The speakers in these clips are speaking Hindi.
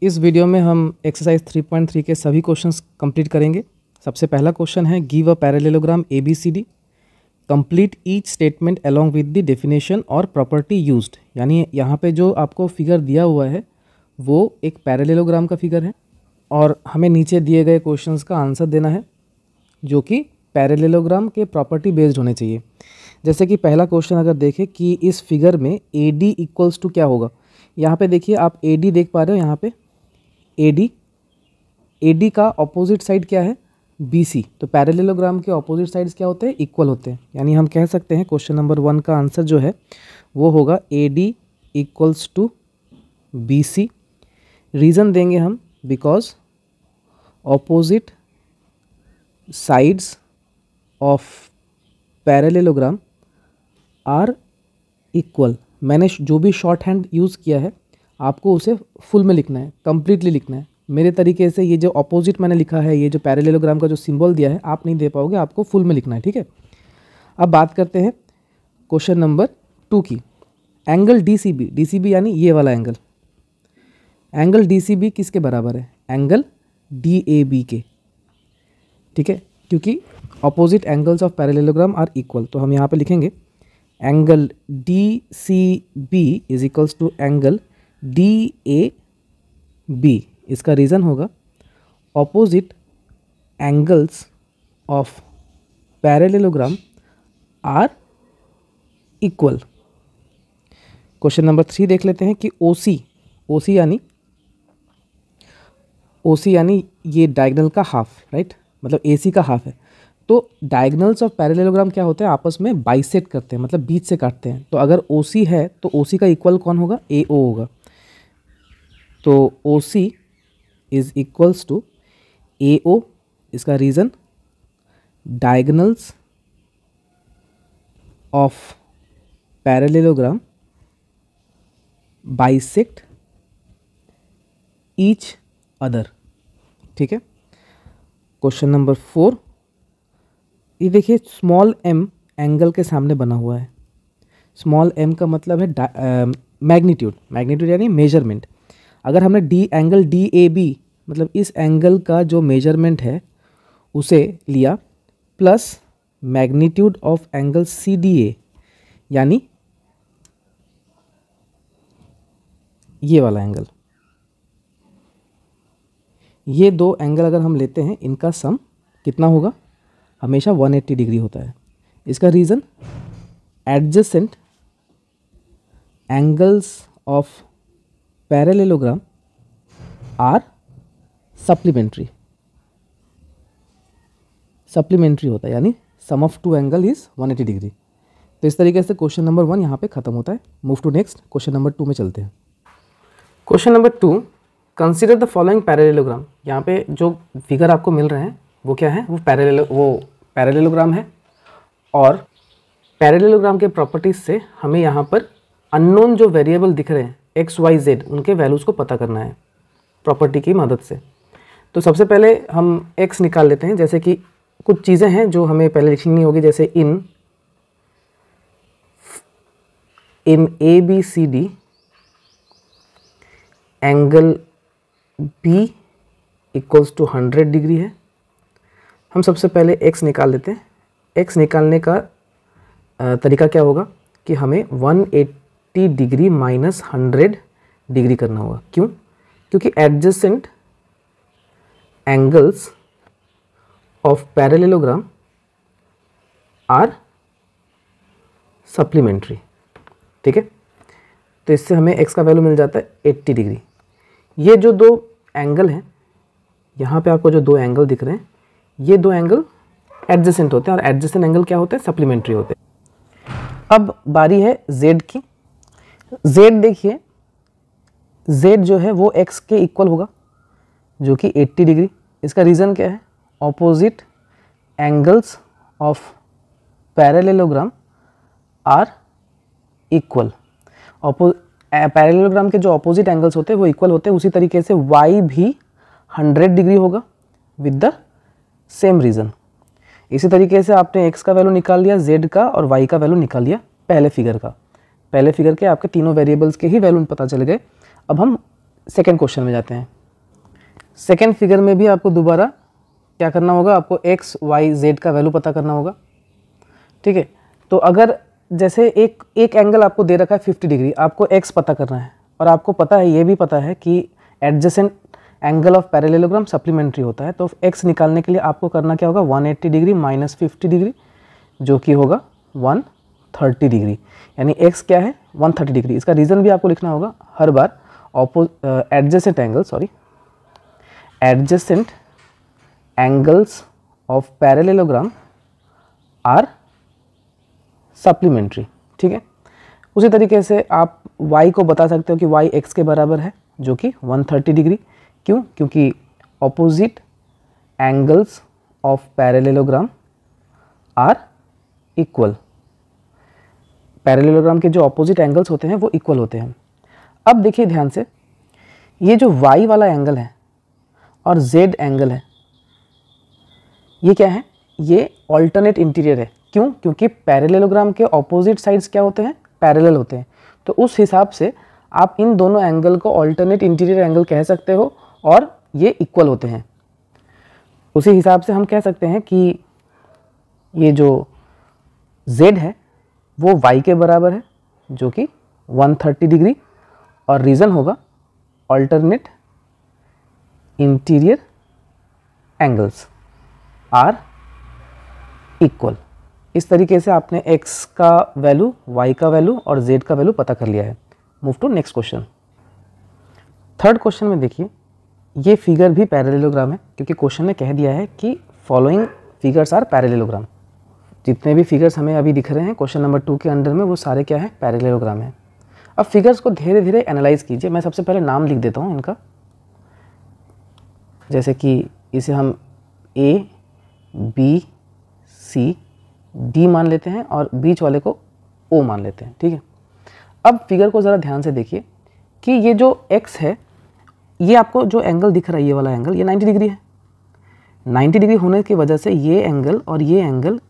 इस वीडियो में हम एक्सरसाइज 3.3 के सभी क्वेश्चंस कंप्लीट करेंगे। सबसे पहला क्वेश्चन है give a parallelogram ABCD, complete each statement along with the definition और प्रॉपर्टी यूज्ड। यानी यहाँ पे जो आपको फिगर दिया हुआ है वो एक पैरेललोग्राम का फिगर है और हमें नीचे दिए गए क्वेश्चंस का आंसर देना है जो कि पैरेललोग्राम के प्रॉपर्टी बेस्ड होने चाहिए। जैसे कि पहला क्वेश्चन अगर देखें कि इस फिगर में AD इक्वल्स टू क्या होगा। यहाँ पे देखिए आप AD देख पा रहे हो, यहाँ पे AD का ऑपोजिट साइड क्या है BC। तो पैरेललोग्राम के ऑपोजिट साइड्स क्या होते हैं, इक्वल होते हैं। यानी हम कह सकते हैं क्वेश्चन नंबर 1 का आंसर जो है वो होगा AD equals to BC। Reason देंगे हम because opposite sides of parallelogram are equal. मैंने जो भी शॉर्ट हैंड यूज़ किया है आपको उसे फुल में लिखना है, कंप्लीटली लिखना है। मेरे तरीके से ये जो ऑपोजिट मैंने लिखा है, ये जो पैरेललोग्राम का जो सिंबल दिया है आप नहीं दे पाओगे, आपको फुल में लिखना है, ठीक है। अब बात करते हैं क्वेश्चन नंबर 2 की। एंगल DCB यानी ये वाला एंगल, एंगल DCB किसके बराबर है, एंगल DAB के, ठीक है। क्योंकि opposite angles of parallelogram are equal, तो हम यहाँ पे लिखेंगे angle DCB is equals to angle DAB। इसका रीज़न होगा opposite angles of parallelogram are equal. Question number 3 देख लेते हैं कि OC यानी ये डायगोनल का हाफ, राइट, मतलब AC का हाफ है। तो डायगोनल्स ऑफ पैरेललोग्राम क्या होते हैं, आपस में बाइसेक्ट करते हैं, मतलब बीच से काटते हैं। तो अगर OC है तो OC का इक्वल कौन होगा, AO होगा। तो OC is equals to AO। इसका reason diagonals of parallelogram bisect each other, ठीक है। क्वेश्चन नंबर 4, ये देखिए स्मॉल m एंगल के सामने बना हुआ है। स्मॉल m का मतलब है मैग्नीट्यूड यानी मेजरमेंट। अगर हमने एंगल DAB मतलब इस एंगल का जो मेजरमेंट है उसे लिया plus magnitude of angle CDA यानी ये वाला एंगल, ये दो एंगल अगर हम लेते हैं इनका सम कितना होगा, हमेशा 180 डिग्री होता है। इसका reason adjacent angles of parallelogram are supplementary होता है, यानी sum of two angle is 180 degree. तो इस तरीके से क्वेश्चन नंबर 1 यहाँ पे ख़त्म होता है। Move to next, question number 2 में चलते हैं। Question number 2, consider the following parallelogram. यहाँ पे जो फिगर आपको मिल रहे हैं वो क्या है, वो पैरेललोग्राम है। और पैरेललोग्राम के प्रॉपर्टीज से हमें यहाँ पर अननोन जो वेरिएबल दिख रहे हैं XYZ, उनके वैल्यूज़ को पता करना है प्रॉपर्टी की मदद से। तो सबसे पहले हम x निकाल लेते हैं। जैसे कि कुछ चीज़ें हैं जो हमें पहले लिखनी होगी, जैसे in ABCD angle B equals to 100 degree है। हम सबसे पहले x निकाल लेते हैं। x निकालने का तरीका क्या होगा कि हमें 180 डिग्री माइनस 100 डिग्री करना होगा। क्यों? क्योंकि adjacent angles of parallelogram are supplementary, ठीक है। तो इससे हमें x का वैल्यू मिल जाता है 80 डिग्री। ये जो दो एंगल हैं, यहाँ पे आपको जो दो एंगल दिख रहे हैं, ये दो एंगल एडजेसेंट होते हैं और एडजेसेंट एंगल क्या होते हैं, सप्लीमेंट्री होते हैं। अब बारी है z की। z देखिए, z जो है वो x के इक्वल होगा जो कि 80 डिग्री। इसका रीज़न क्या है, opposite angles of parallelogram are equal. Parallelogram के जो ऑपोजिट एंगल्स होते हैं वो इक्वल होते हैं। उसी तरीके से y भी 100 डिग्री होगा विद द सेम रीज़न। इसी तरीके से आपने x का वैल्यू निकाल लिया, z का और y का वैल्यू निकाल लिया पहले फिगर का। पहले फिगर के आपके तीनों वेरिएबल्स के ही वैल्यू पता चल गए। अब हम सेकेंड क्वेश्चन में जाते हैं। सेकेंड फिगर में भी आपको दोबारा क्या करना होगा, आपको एक्स वाई जेड का वैल्यू पता करना होगा। ठीक है, तो अगर जैसे एक एंगल आपको दे रखा है 50 डिग्री, आपको एक्स पता करना है और आपको पता है, ये भी पता है कि adjacent angle of parallelogram supplementary होता है, तो एक्स निकालने के लिए आपको करना क्या होगा, 180 डिग्री माइनस 50 डिग्री जो कि होगा 130 डिग्री, यानी एक्स क्या है 130 डिग्री। इसका रीज़न भी आपको लिखना होगा हर बार, adjacent angles of parallelogram are supplementary. ठीक है, उसी तरीके से आप y को बता सकते हो कि y x के बराबर है जो कि 130 डिग्री। क्यों? क्योंकि opposite angles of parallelogram are equal, parallelogram के जो ऑपोजिट एंगल्स होते हैं वो इक्वल होते हैं। अब देखिए ध्यान से, ये जो y वाला एंगल है और z एंगल है, ये क्या है, ये ऑल्टरनेट इंटीरियर है। क्यों? क्योंकि पैरेललोग्राम के ऑपोजिट साइड्स क्या होते हैं, पैरेलल होते हैं, तो उस हिसाब से आप इन दोनों एंगल को ऑल्टरनेट इंटीरियर एंगल कह सकते हो और ये इक्वल होते हैं। उसी हिसाब से हम कह सकते हैं कि ये जो z है वो y के बराबर है जो कि 130 डिग्री, और रीज़न होगा alternate interior angles are equal. इस तरीके से आपने x का वैल्यू, y का वैल्यू और z का वैल्यू पता कर लिया है। Move to next question. Third question में देखिए, ये फिगर भी पैरेललोग्राम है क्योंकि क्वेश्चन ने कह दिया है कि फॉलोइंग फिगर्स आर पैरेललोग्राम। जितने भी फिगर्स हमें अभी दिख रहे हैं क्वेश्चन नंबर 2 के अंडर में, वो सारे क्या है, पैरेललोग्राम है। अब फिगर्स को धीरे धीरे एनालाइज कीजिए। मैं सबसे पहले नाम लिख देता हूँ इनका, जैसे कि इसे हम A B C D मान लेते हैं और बीच वाले को O मान लेते हैं। ठीक है, अब फिगर को ज़रा ध्यान से देखिए कि ये जो x है, ये आपको जो एंगल दिख रहा है, ये वाला एंगल, ये 90 डिग्री है। 90 डिग्री होने की वजह से ये एंगल और ये एंगल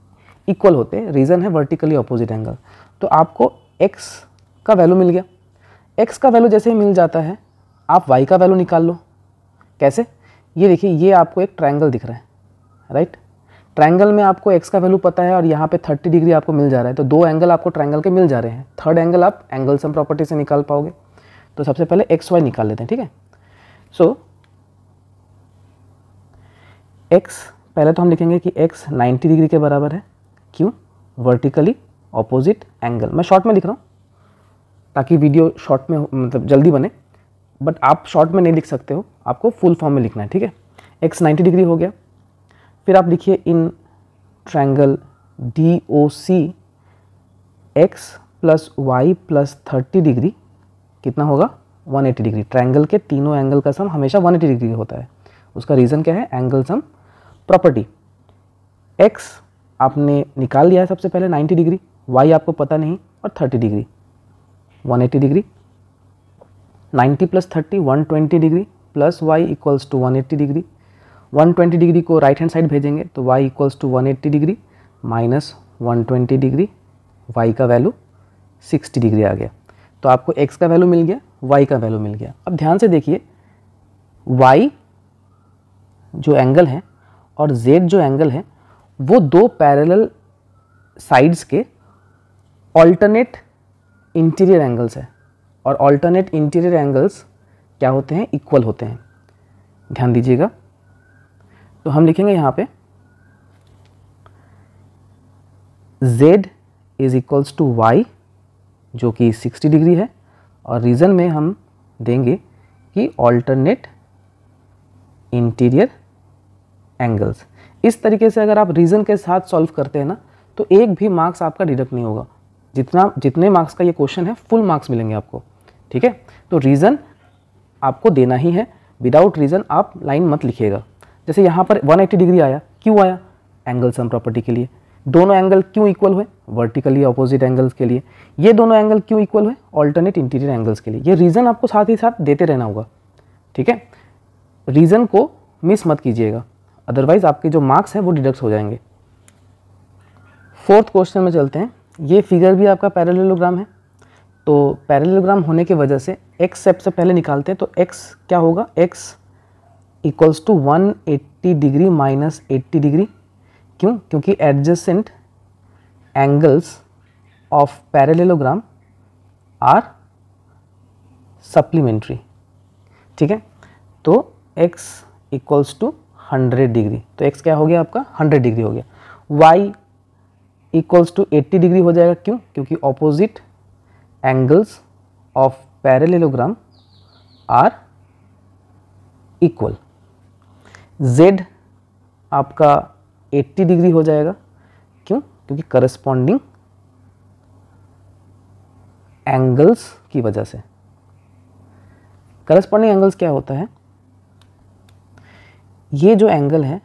इक्वल होते हैं। रीज़न है वर्टिकली अपोजिट एंगल। तो आपको x का वैल्यू मिल गया। x का वैल्यू जैसे ही मिल जाता है, आप y का वैल्यू निकाल लो। कैसे? ये देखिए, ये आपको एक ट्रायंगल दिख रहा है, राइट। ट्रायंगल में आपको x का वैल्यू पता है और यहाँ पे 30 डिग्री आपको मिल जा रहा है, तो दो एंगल आपको ट्रायंगल के मिल जा रहे हैं। थर्ड एंगल आप एंगल सम प्रॉपर्टी से निकाल पाओगे। तो सबसे पहले एक्स वाई निकाल लेते हैं। ठीक है, सो x पहले तो हम लिखेंगे कि x 90 डिग्री के बराबर है। क्यों? Vertically opposite angle. मैं शॉर्ट में लिख रहा हूँ ताकि वीडियो शॉर्ट में मतलब जल्दी बने, बट आप शॉर्ट में नहीं लिख सकते हो, आपको फुल फॉर्म में लिखना है। ठीक है, x 90 डिग्री हो गया। फिर आप लिखिए in triangle DOC x plus y plus 30 degree कितना होगा, 180 डिग्री। ट्रायंगल के तीनों एंगल का सम हमेशा 180 डिग्री होता है। उसका रीज़न क्या है, एंगल सम प्रॉपर्टी। x आपने निकाल लिया है सबसे पहले 90 डिग्री, y आपको पता नहीं, और 30 degree 180 degree. 90 plus 30 120 degree plus y equals to 180 degree. 120 degree को राइट हैंड साइड भेजेंगे तो y equals to 180 degree minus 120 degree, y का वैल्यू 60 डिग्री आ गया। तो आपको x का वैल्यू मिल गया, y का वैल्यू मिल गया। अब ध्यान से देखिए, y जो एंगल है और z जो एंगल है वो दो पैरेलल साइड्स के ऑल्टरनेट इंटीरियर एंगल्स है, और ऑल्टरनेट इंटीरियर एंगल्स क्या होते हैं, इक्वल होते हैं। ध्यान दीजिएगा, तो हम लिखेंगे यहाँ पे z is equals to y जो कि 60 डिग्री है, और रीज़न में हम देंगे कि ऑल्टरनेट इंटीरियर एंगल्स। इस तरीके से अगर आप रीज़न के साथ सॉल्व करते हैं ना, तो एक भी मार्क्स आपका डिडक्ट नहीं होगा। जितने मार्क्स का ये क्वेश्चन है, फुल मार्क्स मिलेंगे आपको। ठीक है, तो रीज़न आपको देना ही है, विदाउट रीज़न आप लाइन मत लिखिएगा। जैसे यहाँ पर 180 डिग्री आया, क्यों आया, एंगल सम प्रॉपर्टी के लिए। दोनों एंगल क्यों इक्वल हुए, वर्टिकली अपोजिट एंगल्स के लिए। ये दोनों एंगल क्यों इक्वल हुए, ऑल्टरनेट इंटीरियर एंगल्स के लिए। ये रीज़न आपको साथ ही साथ देते रहना होगा। ठीक है, रीज़न को मिस मत कीजिएगा, अदरवाइज आपके जो मार्क्स हैं वो डिडक्ट हो जाएंगे। फोर्थ क्वेश्चन में चलते हैं। ये फिगर भी आपका पैरेललोग्राम है, तो पैरेललोग्राम होने की वजह से x सबसे पहले निकालते हैं, तो x क्या होगा, x equals to 180 degree minus 80 degree. क्यों? क्योंकि adjacent angles of parallelogram are supplementary. ठीक है, तो x इक्वल्स टू 100 डिग्री, तो x क्या हो गया आपका 100 डिग्री हो गया। y इक्वल्स टू 80 डिग्री हो जाएगा। क्यों? क्योंकि opposite angles of parallelogram are equal. z आपका 80 डिग्री हो जाएगा। क्यों? क्योंकि करस्पॉन्डिंग एंगल्स की वजह से। करस्पॉन्डिंग एंगल्स क्या होता है, ये जो एंगल है,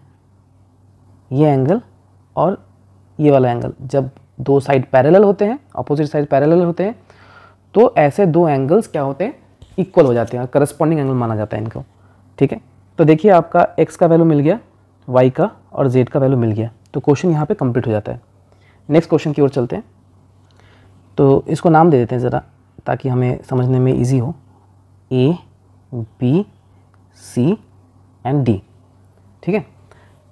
ये एंगल और ये वाला एंगल, जब दो साइड पैरेलल होते हैं, अपोजिट साइड पैरेलल होते हैं, तो ऐसे दो एंगल्स क्या होते हैं, इक्वल हो जाते हैं, करस्पॉन्डिंग एंगल माना जाता है इनको। ठीक है, तो देखिए आपका x का वैल्यू मिल गया, y का और z का वैल्यू मिल गया, तो क्वेश्चन यहाँ पे कंप्लीट हो जाता है। नेक्स्ट क्वेश्चन की ओर चलते हैं, तो इसको नाम दे देते हैं ज़रा ताकि हमें समझने में ईजी हो। A, B, C and D। ठीक है,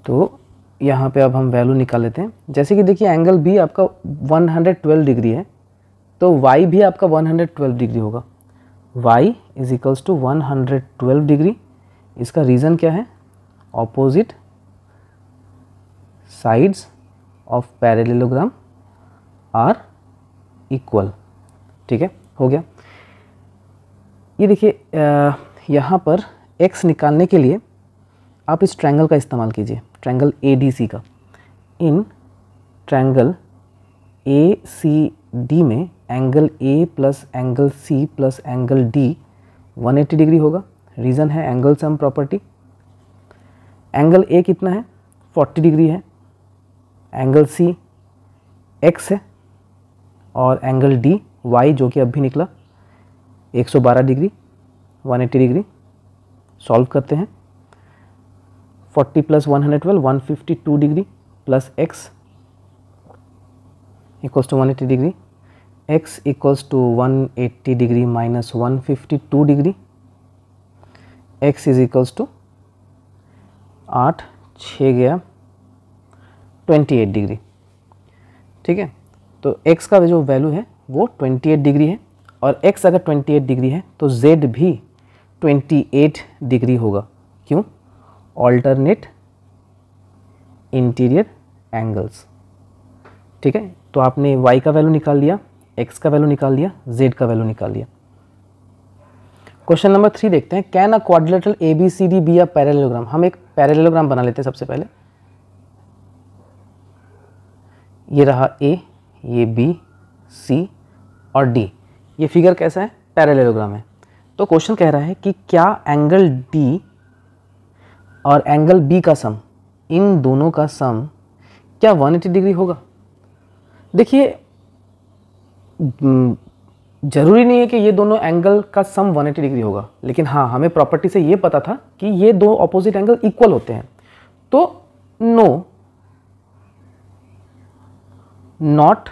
तो यहाँ पे अब हम वैल्यू निकाल लेते हैं। जैसे कि देखिए एंगल B आपका 112 डिग्री है, तो y भी आपका 112 डिग्री होगा। y is equals to 112 degree. इसका रीज़न क्या है, opposite sides of parallelogram are equal. ठीक है, हो गया। ये देखिए यहाँ पर x निकालने के लिए आप इस ट्रायंगल का इस्तेमाल कीजिए, ट्रायंगल ADC का। इन ट्रायंगल ACD में angle A plus angle C plus angle D 180 degree होगा। रीज़न है angle sum property. Angle A कितना है, 40 डिग्री है। एंगल C x है और एंगल D y जो कि अभी निकला 112 डिग्री 180 डिग्री। सॉल्व करते हैं, 40 plus 112 152 degree plus x equals to 180 degree. x equals to 180 degree minus 152 degree. x is equals to 8 6 गया 28 डिग्री। ठीक है, तो x का जो वैल्यू है वो 28 डिग्री है, और x अगर 28 डिग्री है तो z भी 28 डिग्री होगा। क्यों? Alternate interior angles. ठीक है, तो आपने y का वैल्यू निकाल लिया, x का वैल्यू निकाल लिया, z का वैल्यू निकाल लिया। क्वेश्चन नंबर 3 देखते हैं। Can a quadrilateral ABCD be a parallelogram. हम एक पैरेललोग्राम बना लेते हैं सबसे पहले। ये रहा A, ये B, C और D। ये फिगर कैसा है, पैरेललोग्राम है। तो क्वेश्चन कह रहा है कि क्या एंगल D और एंगल B का सम, इन दोनों का सम क्या 180 डिग्री होगा। देखिए जरूरी नहीं है कि ये दोनों एंगल का सम 180 डिग्री होगा, लेकिन हाँ हमें प्रॉपर्टी से ये पता था कि ये दो ऑपोजिट एंगल इक्वल होते हैं। तो no, not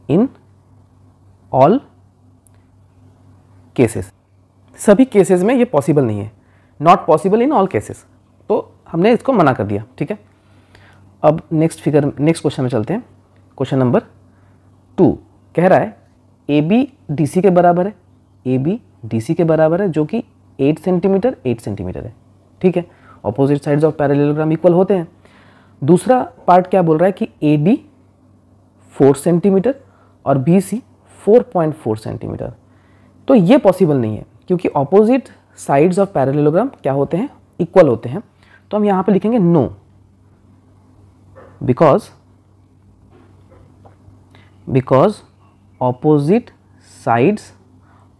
in all cases. सभी केसेस में ये पॉसिबल नहीं है, not possible in all cases, तो हमने इसको मना कर दिया। ठीक है, अब नेक्स्ट क्वेश्चन में चलते हैं। क्वेश्चन नंबर 2 कह रहा है AB DC के बराबर है, AB DC के बराबर है, जो कि 8 सेंटीमीटर 8 सेंटीमीटर है। ठीक है, opposite sides of parallelogram equal होते हैं। दूसरा पार्ट क्या बोल रहा है कि AD 4 सेंटीमीटर और BC 4.4 सेंटीमीटर। तो ये पॉसिबल नहीं है, क्योंकि ऑपोजिट साइड्स ऑफ पैरेललोग्राम क्या होते हैं, इक्वल होते हैं। तो हम यहाँ पे लिखेंगे no, because opposite sides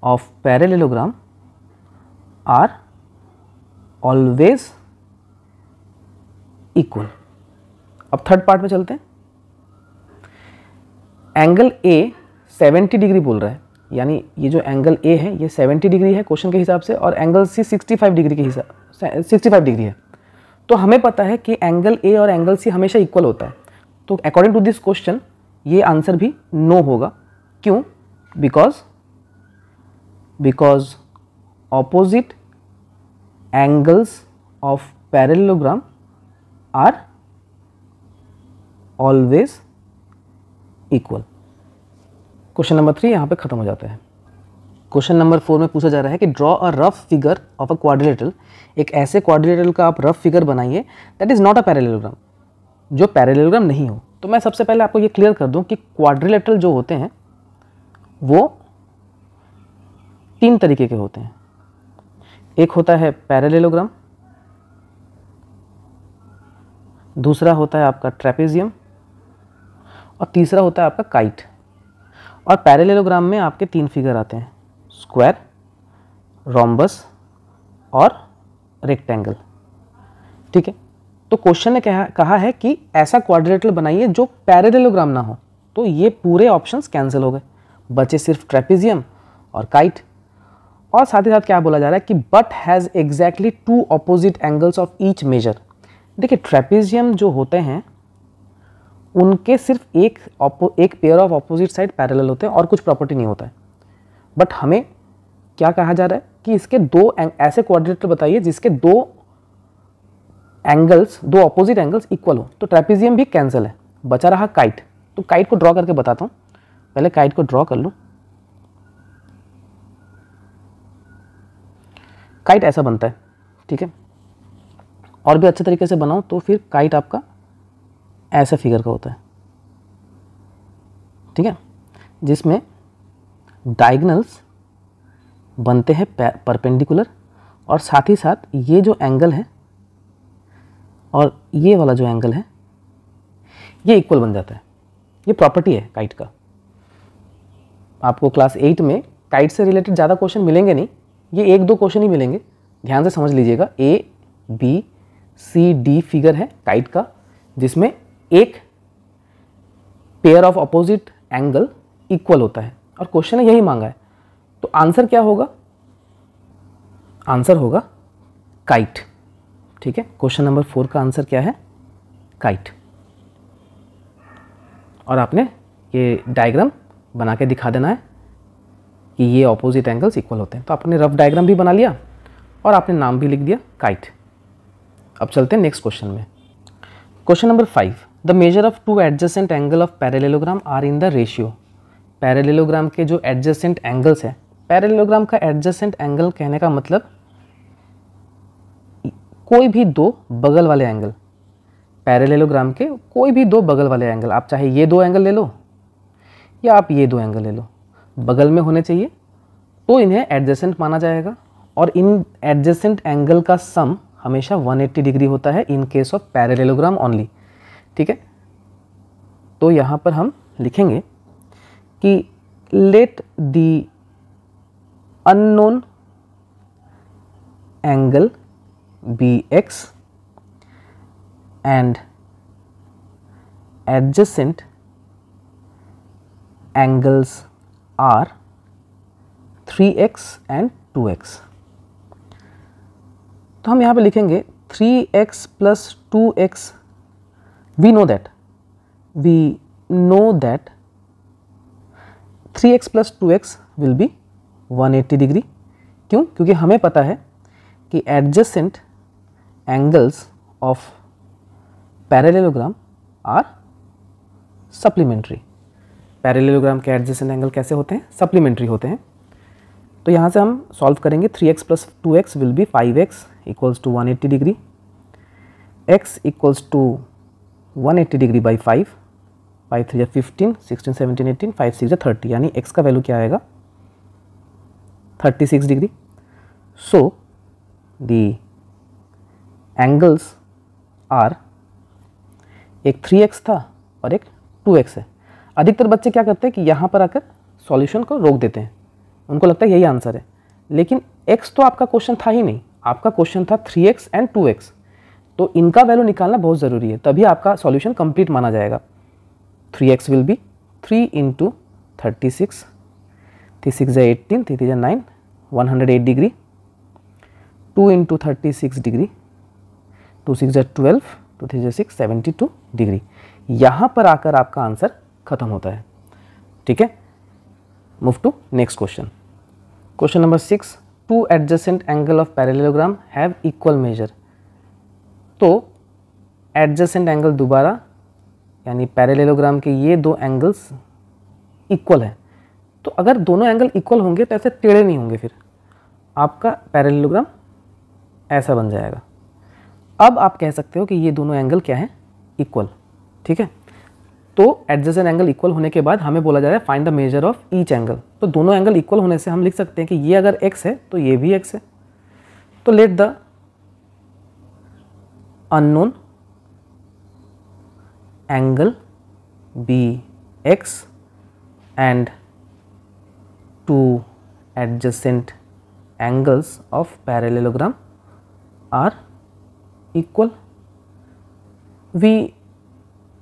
of parallelogram are always equal. अब थर्ड पार्ट में चलते हैं। एंगल A 70 डिग्री बोल रहा है, यानी ये जो एंगल A है ये 70 डिग्री है क्वेश्चन के हिसाब से, और एंगल C 65 डिग्री के हिसाब 65 डिग्री है। तो हमें पता है कि एंगल A और एंगल C हमेशा इक्वल होता है। तो अकॉर्डिंग टू दिस क्वेश्चन ये आंसर भी नो होगा। क्यों? Because because opposite angles of parallelogram are always equal. Question number 3 यहाँ पे खत्म हो जाता है। क्वेश्चन नंबर 4 में पूछा जा रहा है कि draw a rough figure of a quadrilateral, एक ऐसे क्वाड्रिलेटरल का आप रफ फिगर बनाइए that is not a parallelogram, जो पैरेललोग्राम नहीं हो। तो मैं सबसे पहले आपको ये क्लियर कर दूं कि क्वाड्रिलेटरल जो होते हैं वो 3 तरीके के होते हैं। एक होता है पैरेललोग्राम, दूसरा होता है आपका ट्रेपेजियम, और तीसरा होता है आपका काइट। और पैरेललोग्राम में आपके 3 फिगर आते हैं, स्क्वायर, रोम्बस और रेक्टेंगल। ठीक है, तो क्वेश्चन ने कहा है कि ऐसा क्वाड्रिलेटरल बनाइए जो पैरेललोग्राम ना हो। तो ये पूरे ऑप्शंस कैंसिल हो गए, बचे सिर्फ ट्रेपेजियम और काइट। और साथ ही साथ क्या बोला जा रहा है कि but has exactly 2 opposite angles of each major. देखिए ट्रेपेजियम जो होते हैं उनके सिर्फ एक pair of opposite side parallel होते हैं और कुछ प्रॉपर्टी नहीं होता है। बट हमें क्या कहा जा रहा है कि इसके 2 ऐसे क्वाड्रिलेटरल बताइए जिसके 2 ऑपोजिट एंगल्स इक्वल हो। तो ट्रेपेजियम भी कैंसिल है, बचा रहा काइट। तो काइट को ड्रॉ करके बताता हूँ, पहले काइट को ड्रॉ कर लूँ। काइट ऐसा बनता है, ठीक है। और भी अच्छे तरीके से बनाओ तो फिर काइट आपका ऐसा फिगर का होता है, ठीक है, जिसमें डायगोनल्स बनते हैं परपेंडिकुलर, और साथ ही साथ ये जो एंगल है और ये वाला जो एंगल है ये इक्वल बन जाता है। ये प्रॉपर्टी है काइट का। आपको क्लास 8 में काइट से रिलेटेड ज़्यादा क्वेश्चन मिलेंगे नहीं, ये 1-2 क्वेश्चन ही मिलेंगे, ध्यान से समझ लीजिएगा। ABCD फिगर है काइट का, जिसमें एक pair of opposite angle equal होता है, और क्वेश्चन ने यही मांगा है। तो आंसर क्या होगा? आंसर होगा काइट, ठीक है। क्वेश्चन नंबर 4 का आंसर क्या है? काइट। और आपने ये डायग्राम बना के दिखा देना है कि ये ऑपोजिट एंगल्स इक्वल होते हैं। तो आपने रफ डायग्राम भी बना लिया और आपने नाम भी लिख दिया काइट। अब चलते हैं नेक्स्ट क्वेश्चन में। Question number 5, the measure of 2 adjacent angle of parallelogram are in the ratio. Parallelogram के जो एडजेसेंट एंगल्स हैं, पैरेललोग्राम का एडजेसेंट एंगल कहने का मतलब कोई भी 2 बगल वाले एंगल, पैरेललोग्राम के कोई भी 2 बगल वाले एंगल, आप चाहे ये 2 एंगल ले लो या आप ये 2 एंगल ले लो, बगल में होने चाहिए तो इन्हें एडजेसेंट माना जाएगा। और इन एडजेसेंट एंगल का सम हमेशा 180 डिग्री होता है in case of parallelogram only, ठीक है। तो यहाँ पर हम लिखेंगे कि let the unknown angle be x and adjacent angles are 3x and 2x। तो हम यहाँ पे लिखेंगे 3x plus 2x, we know that 3x plus 2x will be 180 degree. क्यों? क्योंकि हमें पता है कि adjacent angles of parallelogram are supplementary. Parallelogram के एडजेसेंट एंगल कैसे होते हैं? सप्लीमेंट्री होते हैं। तो यहाँ से हम सॉल्व करेंगे, 3x plus 2x will be 5x equals to 180 degree, x equals to 180 degree by 5, 5 3 15, 16 17 18, 5 6 30, यानी x का वैल्यू क्या आएगा? 36 degree. So the angles are, एक 3x था और एक 2x है। अधिकतर बच्चे क्या करते हैं कि यहाँ पर आकर सॉल्यूशन को रोक देते हैं, उनको लगता है यही आंसर है, लेकिन x तो आपका क्वेश्चन था ही नहीं, आपका क्वेश्चन था 3x एंड 2x। तो इनका वैल्यू निकालना बहुत ज़रूरी है, तभी आपका सॉल्यूशन कंप्लीट माना जाएगा। 3x will be 3 into 36, 3 6 18, 3 3 9, 108 degree, 2 into 36 degree, 2 6 12, 2 3 6, 72 degree. यहाँ पर आकर आपका आंसर खत्म होता है, ठीक है। Move to next question. Question number 6, two adjacent angle of parallelogram have equal measure. तो एडजेसेंट एंगल दोबारा यानी पैरेललोग्राम के ये दो एंगल्स इक्वल हैं। तो अगर दोनों एंगल इक्वल होंगे तो ऐसे टेढ़े नहीं होंगे, फिर आपका पैरेललोग्राम ऐसा बन जाएगा। अब आप कह सकते हो कि ये दोनों एंगल क्या है, इक्वल। ठीक है, तो एडजेसेंट एंगल इक्वल होने के बाद हमें बोला जा रहा है find the measure of each angle. तो दोनों एंगल इक्वल होने से हम लिख सकते हैं कि ये अगर x है तो ये भी x है। तो let the unknown angle be x and two adjacent angles of parallelogram are equal. We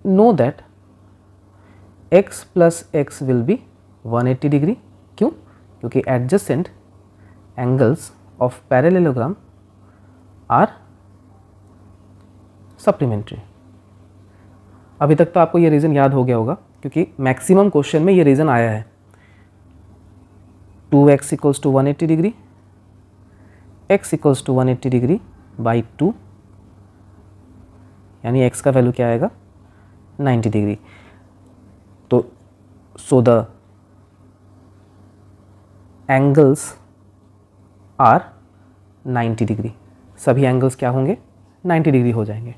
know that x plus x will be 180 degree. क्यों? क्योंकि adjacent angles of parallelogram are supplementary. अभी तक तो आपको ये रीज़न याद हो गया होगा क्योंकि मैक्सिमम क्वेश्चन में ये रीज़न आया है। 2x equals to 180 degree, x equals to 180 degree by 2, यानी x का वैल्यू क्या आएगा, 90 डिग्री। तो so the angles are 90 degree, सभी एंगल्स क्या होंगे, 90 डिग्री हो जाएंगे।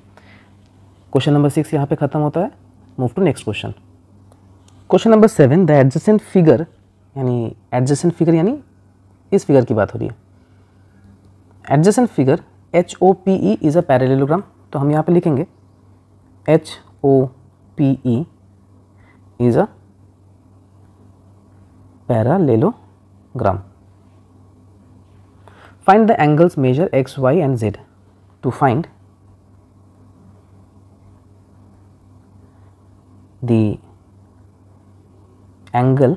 क्वेश्चन नंबर 6 यहाँ पे ख़त्म होता है। Move to next question. Question number 7, the adjacent figure, यानी एडजेसेंट फिगर यानी इस फिगर की बात हो रही है। Adjacent figure HOPE is a parallelogram. तो हम यहाँ पे लिखेंगे HOPE is a parallelogram. Find the angles measure x, y and z। To find the angle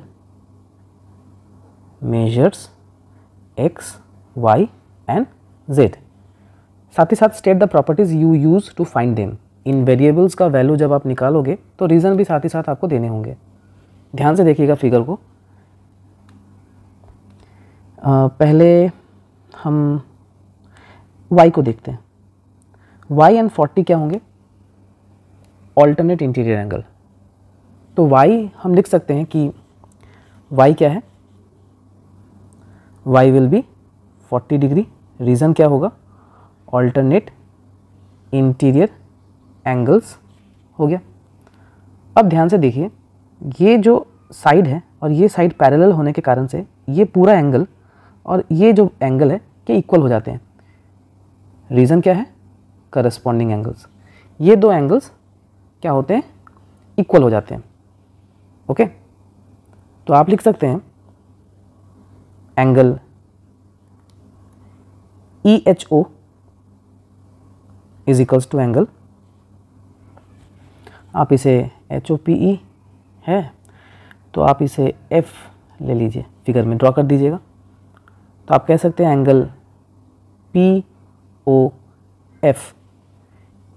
measures x, y and z। साथ ही साथ state the properties you use to find them. इन वेरिएबल्स का वैल्यू जब आप निकालोगे तो रीज़न भी साथ ही साथ आपको देने होंगे। ध्यान से देखिएगा फिगर को। पहले हम y को देखते हैं। y एंड 40 क्या होंगे, ऑल्टरनेट इंटीरियर एंगल। तो y हम लिख सकते हैं कि y क्या है, y will be 40 degree. Reason क्या होगा, ऑल्टरनेट इंटीरियर एंगल्स हो गया। अब ध्यान से देखिए, ये जो साइड है और ये साइड पैरेलल होने के कारण से ये पूरा एंगल और ये जो एंगल है ये इक्वल हो जाते हैं। रीज़न क्या है, करस्पॉन्डिंग एंगल्स। ये दो एंगल्स क्या होते हैं, इक्वल हो जाते हैं। ओके, तो आप लिख सकते हैं angle EHO is equals to angle, आप इसे HOPE है तो आप इसे F ले लीजिए, फिगर में ड्रॉ कर दीजिएगा। तो आप कह सकते हैं एंगल POF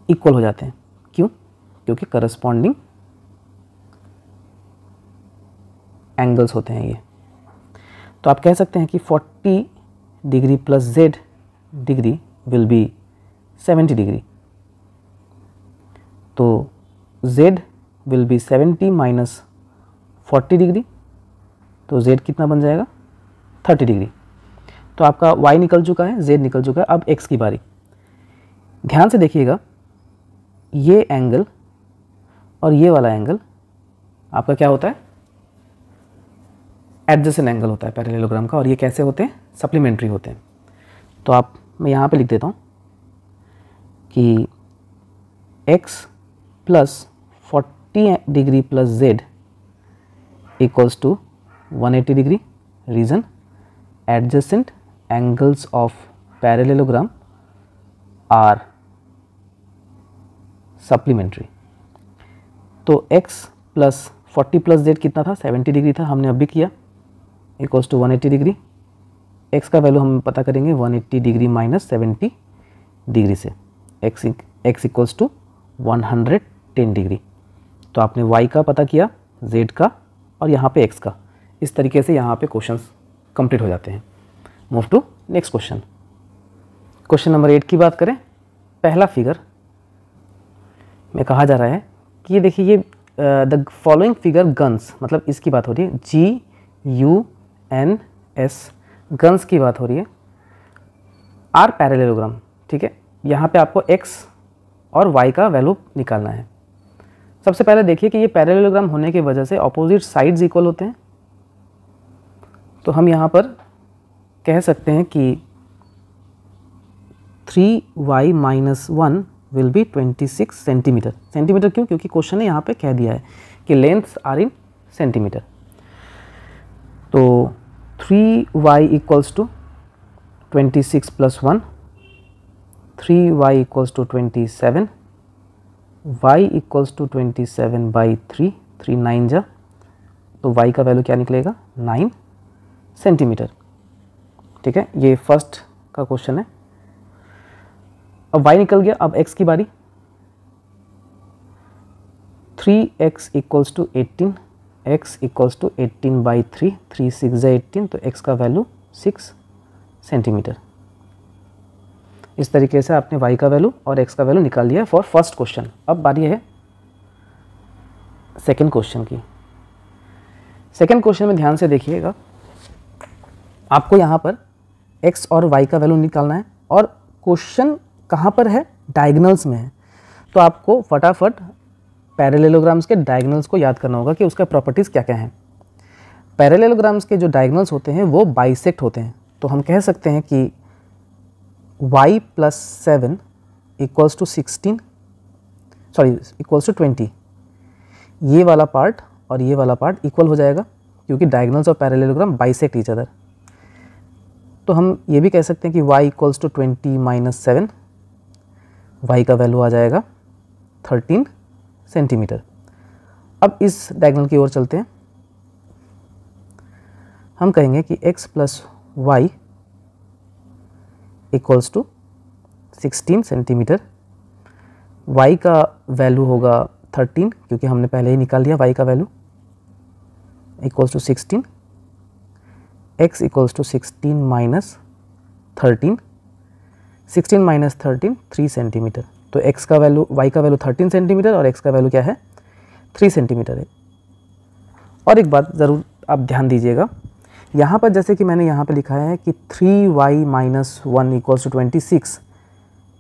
इक्वल हो जाते हैं। क्यों? क्योंकि करस्पॉन्डिंग एंगल्स होते हैं ये। तो आप कह सकते हैं कि 40 degree plus z degree will be 70 degree. तो z will be 70 minus 40 degree, तो z कितना बन जाएगा, 30 डिग्री। तो आपका y निकल चुका है, z निकल चुका है। अब x की बारी। ध्यान से देखिएगा, ये एंगल और ये वाला एंगल आपका क्या होता है, एडजेसेंट एंगल होता है पैरेललोग्राम का। और ये कैसे होते हैं, सप्लीमेंट्री होते हैं। तो आप, मैं यहाँ पे लिख देता हूँ कि x plus 40 degree plus z equals to 180 degree. Reason, adjacent angles of parallelogram are supplementary. तो x प्लस 40 प्लस z कितना था, 70 डिग्री था, हमने अभी किया, इक्वल्स टू 180 डिग्री। x का वैल्यू हम पता करेंगे 180 डिग्री माइनस 70 डिग्री से, x इक्वल्स टू 110 डिग्री। तो आपने y का पता किया, z का और यहाँ पे x का। इस तरीके से यहाँ पे क्वेश्चंस कंप्लीट हो जाते हैं। Move to next question. Question number 8 की बात करें। पहला फिगर में कहा जा रहा है कि ये देखिए, ये द फॉलोइंग फिगर गन्स, मतलब इसकी बात हो रही है, GUNS गन्स की बात हो रही है, आर पैरेललोग्राम। ठीक है, यहाँ पे आपको x और y का वैल्यू निकालना है। सबसे पहले देखिए कि ये पैरेललोग्राम होने की वजह से ऑपोजिट साइड्स इक्वल होते हैं, तो हम यहाँ पर कह सकते हैं कि 3y - 1 will be 26 centimetre. Centimetre क्यों? क्योंकि क्वेश्चन ने यहाँ पे कह दिया है कि लेंथ्स आर इन सेंटीमीटर। तो 3y equals to 26 + 1, 3y equals to 27, y equals to 27/3, 3 9 जा, तो y का वैल्यू क्या निकलेगा? 9 सेंटीमीटर। ठीक है, ये फर्स्ट का क्वेश्चन है। अब y निकल गया, अब x की बारी। 3x equals to 18, x equals to 18/3, 3 6 18, तो x का वैल्यू 6 सेंटीमीटर। इस तरीके से आपने y का वैल्यू और x का वैल्यू निकाल लिया फॉर फर्स्ट क्वेश्चन। अब बारी है सेकंड क्वेश्चन की। सेकंड क्वेश्चन में ध्यान से देखिएगा, आपको यहाँ पर x और y का वैल्यू निकालना है और क्वेश्चन कहाँ पर है? डायगोनल्स में है। तो आपको फटाफट पैरेललोग्राम्स के डायगोनल्स को याद करना होगा कि उसका प्रॉपर्टीज़ क्या क्या हैं। पैरेललोग्राम्स के जो डायगोनल्स होते हैं वो बाइसेक्ट होते हैं, तो हम कह सकते हैं कि y + 7 equals to 16, sorry equals to 20। ये वाला पार्ट और ये वाला पार्ट इक्वल हो जाएगा क्योंकि diagonals of parallelogram bisect each other. तो हम ये भी कह सकते हैं कि y इक्वल्स टू 20 - 7, y का वैल्यू आ जाएगा 13 सेंटीमीटर। अब इस डायगोनल की ओर चलते हैं। हम कहेंगे कि x + y equals to 16 centimetre. y का वैल्यू होगा 13 क्योंकि हमने पहले ही निकाल लिया y का value, equals to 16, x equals to 16 - 13, 16 - 13 3 centimetre. तो x का वैल्यू, y का वैल्यू 13 सेंटीमीटर और x का वैल्यू क्या है? 3 सेंटीमीटर है। और एक बात ज़रूर आप ध्यान दीजिएगा, यहाँ पर जैसे कि मैंने यहाँ पे लिखा है कि 3y - 1 इक्वल्स टू 26,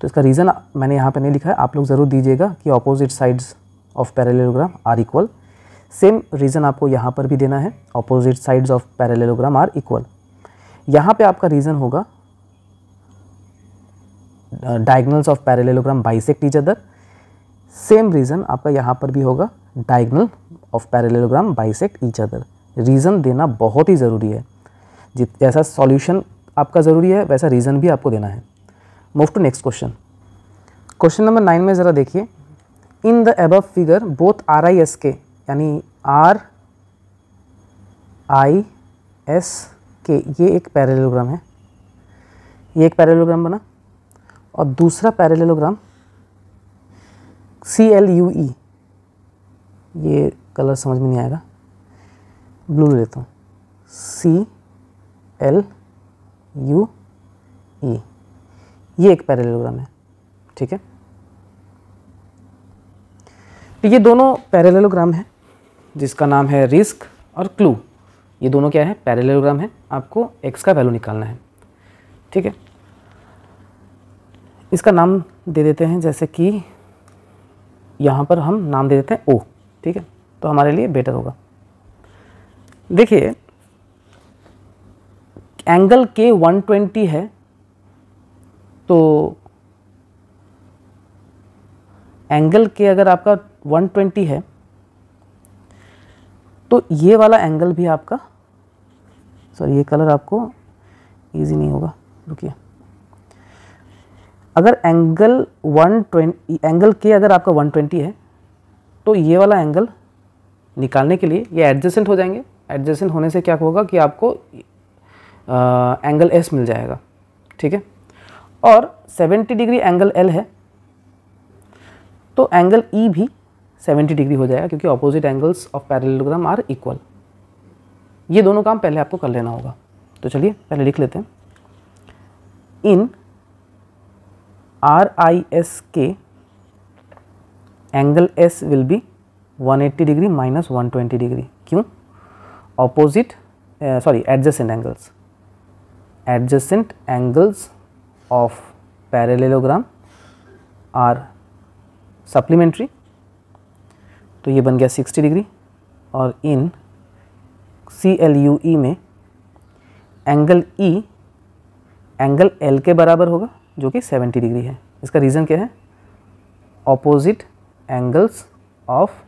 तो इसका रीज़न मैंने यहाँ पे नहीं लिखा है, आप लोग ज़रूर दीजिएगा कि opposite sides of parallelogram are equal. Same reason आपको यहाँ पर भी देना है, opposite sides of parallelogram are equal. यहाँ पे आपका रीज़न होगा diagonals of parallelogram bisect each other. Same reason आपका यहाँ पर भी होगा, diagonal of parallelogram bisect each other. Reason देना बहुत ही ज़रूरी है, जैसा सॉल्यूशन आपका ज़रूरी है वैसा रीज़न भी आपको देना है। Move to next question. Question number 9 में ज़रा देखिए, in the above figure both RISK यानी RISK ये एक पैरेललोग्राम है, ये एक पैरेललोग्राम बना, और दूसरा पैरेललोग्राम CLUE, ये कलर समझ में नहीं आएगा, ब्लू लेता हूँ, CLUE ये एक पैरेललोग्राम है। ठीक है, तो ये दोनों पैरेललोग्राम है जिसका नाम है रिस्क और क्लू। ये दोनों क्या है? पैरेललोग्राम है। आपको x का वैल्यू निकालना है। ठीक है, इसका नाम दे देते हैं, जैसे कि यहाँ पर हम नाम दे देते हैं O। ठीक है, तो हमारे लिए बेटर होगा। देखिए, एंगल K 120 है, तो एंगल K अगर आपका 120 है तो ये वाला एंगल भी आपका, सॉरी ये कलर आपको इजी नहीं होगा, रुकिए। अगर एंगल K अगर आपका 120 है तो ये वाला एंगल निकालने के लिए ये एडजेसेंट हो जाएंगे। एडजेसेंट होने से क्या होगा कि आपको एंगल S मिल जाएगा। ठीक है, और 70 डिग्री एंगल L है तो एंगल E भी 70 डिग्री हो जाएगा क्योंकि opposite angles of parallelogram are equal. ये दोनों काम पहले आपको कर लेना होगा। तो चलिए पहले लिख लेते हैं। In RISK angle S will be 180 degree minus 120 degree. क्यों? Opposite adjacent angles of parallelogram are supplementary, तो ये बन गया 60 डिग्री। और इन CLUE में एंगल E एंगल L के बराबर होगा जो कि 70 डिग्री है। इसका रीज़न क्या है? Opposite angles of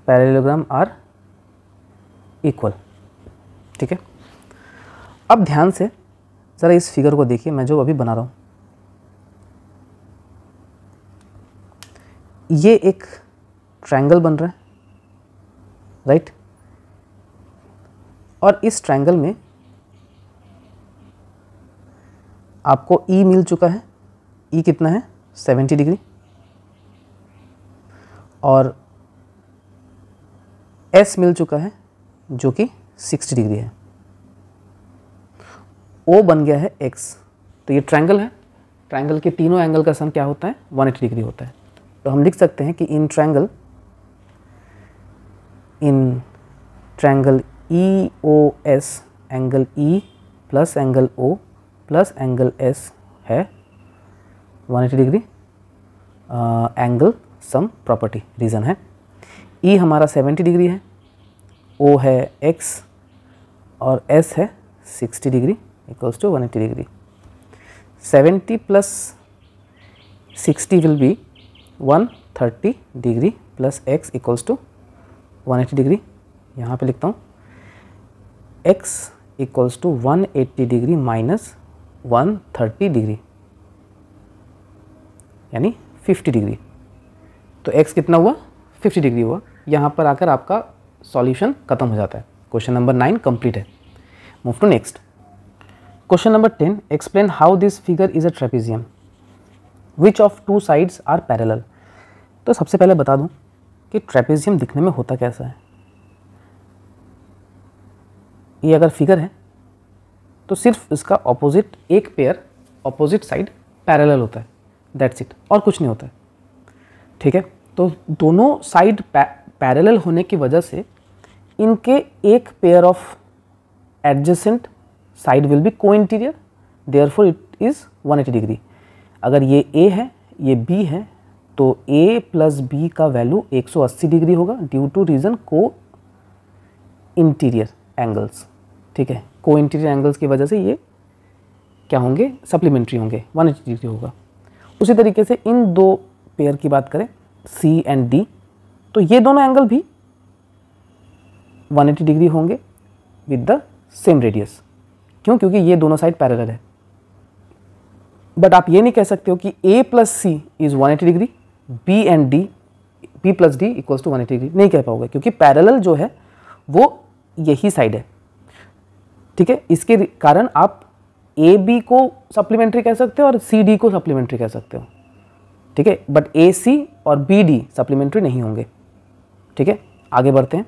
parallelogram are equal. ठीक है, अब ध्यान से ज़रा इस फिगर को देखिए, मैं जो अभी बना रहा हूँ। ये एक ट्रायंगल बन रहा है, राइट? और इस ट्रायंगल में आपको E मिल चुका है। E कितना है? 70 डिग्री। और S मिल चुका है जो कि 60 डिग्री है। O बन गया है X। तो ये ट्रायंगल है, ट्रायंगल के तीनों एंगल का सम क्या होता है? 180 डिग्री होता है। तो हम लिख सकते हैं कि in triangle EOS angle E plus angle O plus angle S है 180 degree angle sum property. Reason है E हमारा 70 डिग्री है, O है X और S है 60 degree equals to 180 degree. 70 plus 60 will be 130 degree plus X equals to 180 degree. यहाँ पे लिखता हूँ X equals to 180 degree minus 130 degree यानी 50 डिग्री। तो x कितना हुआ? 50 डिग्री हुआ। यहाँ पर आकर आपका सॉल्यूशन खत्म हो जाता है। क्वेश्चन नंबर 9 कंप्लीट है। Move to next. Question number 10, explain how this figure is a trapezium, which of two sides are parallel. तो सबसे पहले बता दूं कि ट्रेपेजियम दिखने में होता कैसा है। ये अगर फिगर है तो सिर्फ इसका ऑपोजिट एक पेयर ऑपोजिट साइड पैरेलल होता है, दैट्स इट, और कुछ नहीं होता है। ठीक है, तो दोनों साइड पैरेलल होने की वजह से इनके एक pair of adjacent side will be co interior, therefore it is 180 degree. अगर ये A है ये B है तो A प्लस B का वैल्यू 180 डिग्री होगा due to reason co interior angles. ठीक है, को इंटीरियर एंगल्स की वजह से ये क्या होंगे? सप्लीमेंट्री होंगे, 180 डिग्री होगा। उसी तरीके से इन दो पेयर की बात करें C एंड D, तो ये दोनों एंगल भी 180 डिग्री होंगे विद द सेम रेडियस। क्यों? क्योंकि ये दोनों साइड पैरेलल है। बट आप ये नहीं कह सकते हो कि A plus C is 180 degree, B plus D equals to 180 degree, नहीं कह पाओगे क्योंकि पैरेलल जो है वो यही साइड है। ठीक है, इसके कारण आप AB को सप्लीमेंट्री कह सकते हो और CD को सप्लीमेंट्री कह सकते हो। ठीक है, बट AC और BD सप्लीमेंट्री नहीं होंगे। ठीक है, आगे बढ़ते हैं।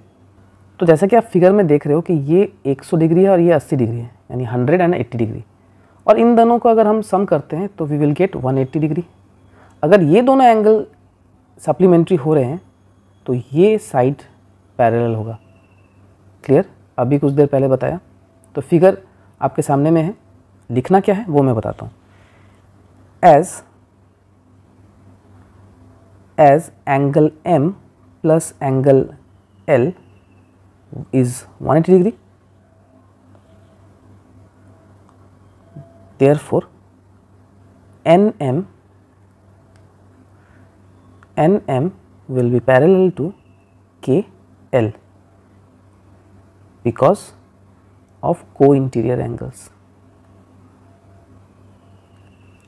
तो जैसा कि आप फिगर में देख रहे हो कि ये 100 डिग्री है और ये 80 डिग्री है, यानी 180 डिग्री, और इन दोनों को अगर हम सम करते हैं तो वी विल गेट 180 डिग्री। अगर ये दोनों एंगल सप्लीमेंट्री हो रहे हैं तो ये साइड पैरेलल होगा। क्लियर? अभी कुछ देर पहले बताया। तो फिगर आपके सामने में है, लिखना क्या है वो मैं बताता हूँ। As angle M plus angle L is 180 degree, therefore NM will be parallel to KL because of co-interior angles।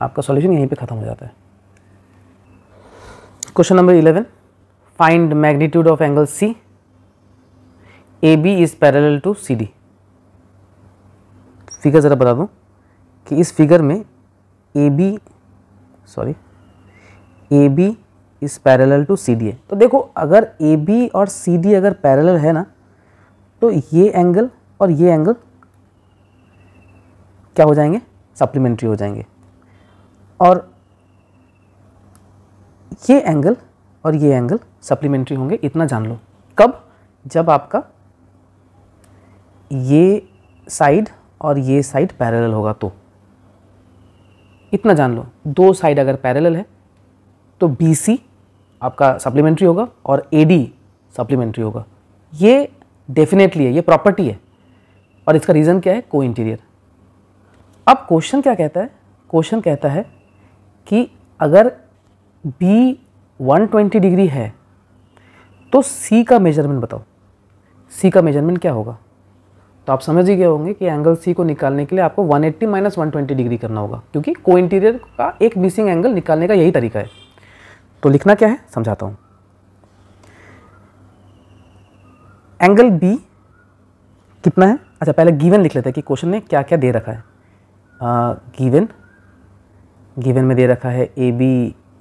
आपका सॉल्यूशन यहीं पे खत्म हो जाता है। Question number 11, find magnitude of angle C, AB is parallel to CD। Figure ज़रा बता दूं कि इस फिगर में AB is parallel to CD है। तो देखो अगर AB और CD अगर पैरेलल है ना तो ये एंगल और ये एंगल क्या हो जाएंगे? सप्लीमेंट्री हो जाएंगे। और ये एंगल और ये एंगल सप्लीमेंट्री होंगे, इतना जान लो। कब? जब आपका ये साइड और ये साइड पैरेलल होगा तो। इतना जान लो, दो साइड अगर पैरेलल है तो BC आपका सप्लीमेंट्री होगा और AD सप्लीमेंट्री होगा। ये डेफिनेटली है, ये प्रॉपर्टी है। और इसका रीज़न क्या है? Co interior. अब क्वेश्चन क्या कहता है? क्वेश्चन कहता है कि अगर B 120 डिग्री है तो C का मेजरमेंट बताओ। C का मेजरमेंट क्या होगा? तो आप समझ ही गए होंगे कि एंगल C को निकालने के लिए आपको 180 माइनस 120 डिग्री करना होगा, क्योंकि को इंटीरियर का एक मिसिंग एंगल निकालने का यही तरीका है। तो लिखना क्या है समझाता हूँ। एंगल B कितना है? अच्छा, पहले गिवन लिख लेते हैं कि क्वेश्चन में क्या क्या दे रखा है। गिवन में दे रखा है AB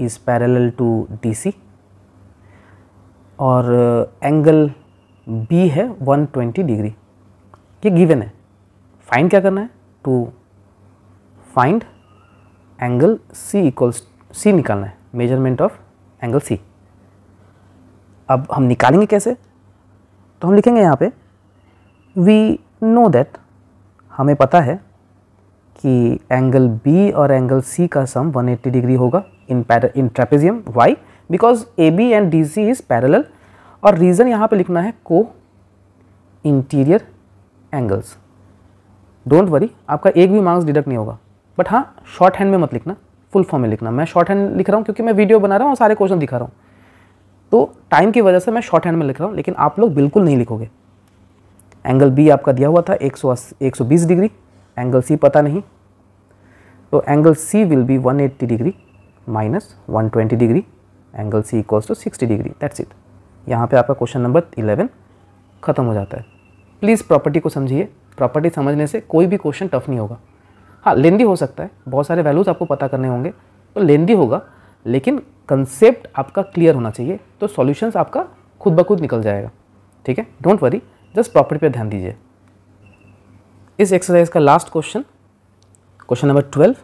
is parallel to DC और एंगल B है 120 डिग्री। ये गिवन है। फाइंड क्या करना है? To find angle C equals C निकालना है, मेजरमेंट ऑफ एंगल C। अब हम निकालेंगे कैसे? तो हम लिखेंगे यहाँ पे वी नो दैट, हमें पता है कि एंगल B और एंगल C का सम 180 डिग्री होगा in trapezium. Why? Because AB and DC is parallel. और रीज़न यहाँ पे लिखना है co interior angles. Don't worry, आपका एक भी मार्क्स डिडक्ट नहीं होगा। बट हाँ, शॉर्ट हैंड में मत लिखना, फुल फॉर्म में लिखना। मैं शॉर्ट हैंड लिख रहा हूँ क्योंकि मैं वीडियो बना रहा हूँ और सारे क्वेश्चन दिखा रहा हूँ, तो टाइम की वजह से मैं शॉर्ट हैंड में लिख रहा हूँ, लेकिन आप लोग बिल्कुल नहीं लिखोगे। एंगल B आपका दिया हुआ था 120 डिग्री, एंगल C पता नहीं, तो angle C will be 180 degree minus 120 degree, angle C equals to 60 degree. That's it. यहाँ पे आपका क्वेश्चन नंबर 11 ख़त्म हो जाता है। प्लीज़ प्रॉपर्टी को समझिए, प्रॉपर्टी समझने से कोई भी क्वेश्चन टफ नहीं होगा। हाँ, लेंदी हो सकता है, बहुत सारे वैल्यूज़ आपको पता करने होंगे तो लेंदी होगा, लेकिन कंसेप्ट आपका क्लियर होना चाहिए, तो सॉल्यूशंस आपका खुद ब खुद निकल जाएगा। ठीक है, डोंट वरी, जस्ट प्रॉपर्टी पे ध्यान दीजिए। इस एक्सरसाइज का लास्ट क्वेश्चन, क्वेश्चन नंबर 12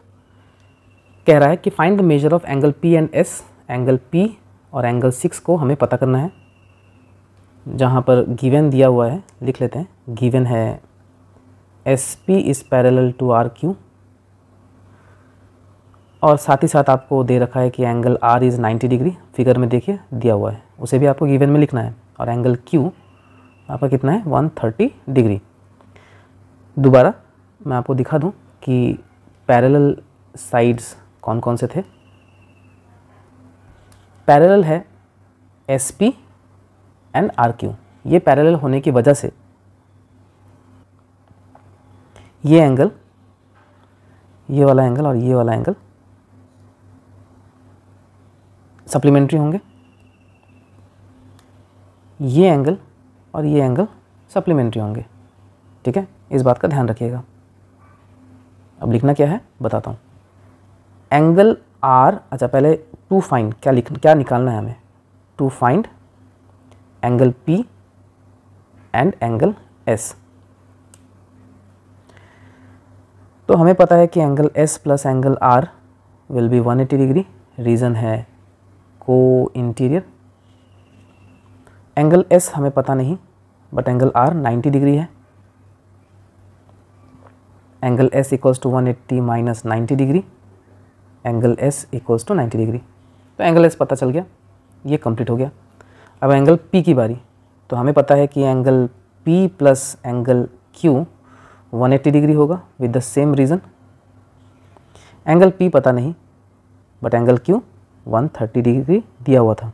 कह रहा है कि find the measure of angle P and S। Angle P और एंगल 6 को हमें पता करना है। जहाँ पर गिवन दिया हुआ है लिख लेते हैं। गिवन है SP is parallel to RQ, और साथ ही साथ आपको दे रखा है कि angle R is 90 degree. Figure में देखिए दिया हुआ है, उसे भी आपको गिवन में लिखना है। और एंगल Q आपका कितना है? 130 डिग्री। दोबारा मैं आपको दिखा दूं कि पैरेलल साइड्स कौन कौन से थे। पैरेलल है SP एंड RQ। ये पैरेलल होने की वजह से ये एंगल, ये वाला एंगल और ये वाला एंगल सप्लीमेंट्री होंगे। ये एंगल और ये एंगल सप्लीमेंट्री होंगे। ठीक है, इस बात का ध्यान रखिएगा। अब लिखना क्या है बताता हूँ। एंगल R, अच्छा पहले टू फाइंड क्या निकालना है हमें? To find angle P and angle S। तो हमें पता है कि angle S plus angle R will be 180 degree. Reason है को इंटीरियर। एंगल S हमें पता नहीं, बट एंगल R 90 डिग्री है। Angle S equals to 180 minus 90 degree, angle S equals to 90 degree. तो एंगल S पता चल गया, ये कंप्लीट हो गया। अब एंगल P की बारी। तो हमें पता है कि angle P plus angle Q 180 degree होगा with the same reason. Angle P पता नहीं, बट एंगल Q 130 डिग्री दिया हुआ था।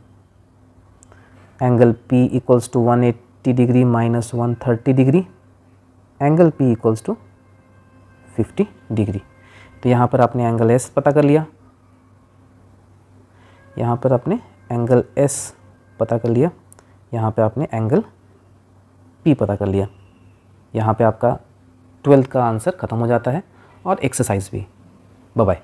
Angle P equals to 180 degree minus 130 degree, angle P equals to 50 degree. तो यहाँ पर आपने एंगल S पता कर लिया, यहाँ पर आपने एंगल S पता कर लिया, यहाँ पे आपने एंगल P पता कर लिया। यहाँ पे आपका 12th का आंसर ख़त्म हो जाता है और एक्सरसाइज भी। Bye bye.